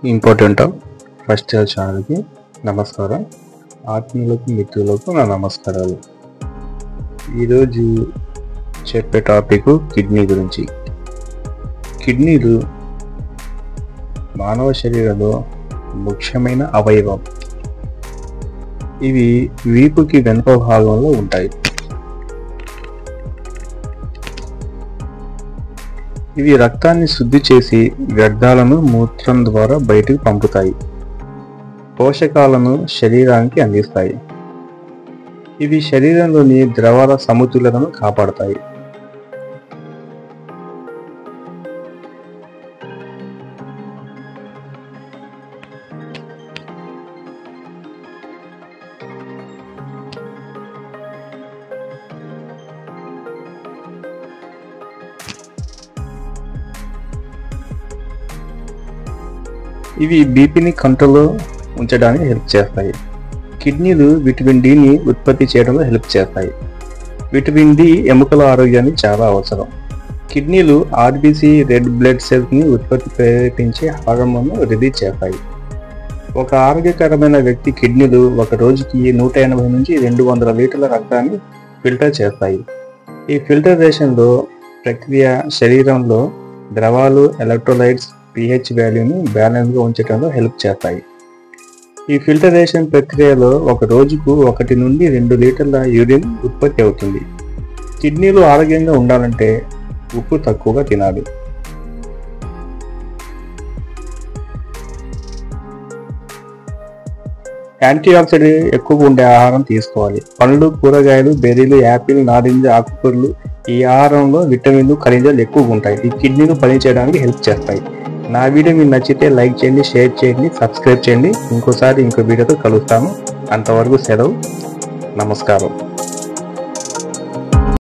Important of first year ఛానల్కి నమస్కారం. ఆత్మీయులకు మిత్రులకు నా నమస్కారాలు. ఈరోజు చెప్పే టాపిక్ కిడ్నీ గురించి. కిడ్నీలు మానవ శరీరంలో ముఖ్యమైన అవయవం. ఇవి వీపుకి వెనుక భాగంలో ఉంటాయి. ఇవి రక్తాన్ని శుద్ధి చేసి వ్యర్థాలను మూత్రం ద్వారా బయటకు పంపుతాయి. పోషకాలను శరీరానికి అందిస్తాయి. ఇవి శరీరంలోని ద్రవాల సమతుల్యతను కాపాడతాయి. ఇవి బీపీని కంట్రోల్లో ఉంచడానికి హెల్ప్ చేస్తాయి. కిడ్నీలు విటమిన్ డిని ఉత్పత్తి చేయడంలో హెల్ప్ చేస్తాయి. విటమిన్ డి ఎముకల ఆరోగ్యానికి చాలా అవసరం. కిడ్నీలు ఆర్బీసీ రెడ్ బ్లడ్ సెల్స్ని ఉత్పత్తి ప్రేరేపించే హార్మోన్ను రిలీజ్ చేస్తాయి. ఒక ఆరోగ్యకరమైన వ్యక్తి కిడ్నీలు ఒక రోజుకి 180 నుంచి 200 లీటర్ల రక్తాన్ని ఫిల్టర్ చేస్తాయి. ఈ ఫిల్టరేషన్లో ప్రక్రియ శరీరంలో ద్రవాలు, ఎలక్ట్రోలైట్స్, pH వాల్యూని బ్యాలెన్స్గా ఉంచడంలో హెల్ప్ చేస్తాయి. ఈ ఫిల్టరేషన్ ప్రక్రియలో ఒక రోజుకు 1 నుండి 2 లీటర్ల యూరిన్ ఉత్పత్తి అవుతుంది. కిడ్నీలు ఆరోగ్యంగా ఉండాలంటే ఉప్పు తక్కువగా తినాలి. యాంటీ ఆక్సిడెంట్ ఎక్కువగా ఉండే ఆహారం తీసుకోవాలి. పండ్లు, కూరగాయలు, బెర్రీలు, యాపిల్, నారింజ, ఆకుకూరలు, ఈ ఆహారంలో విటమిన్లు, ఖనిజాలు ఎక్కువగా ఉంటాయి. ఈ కిడ్నీలు పనిచేయడానికి హెల్ప్ చేస్తాయి. నా వీడియో మీకు నచ్చితే లైక్ చేయండి, షేర్ చేయండి, సబ్స్క్రైబ్ చేయండి. ఇంకో వీడియోతో కలుస్తాను. అంతవరకు సెలవు. నమస్కారం.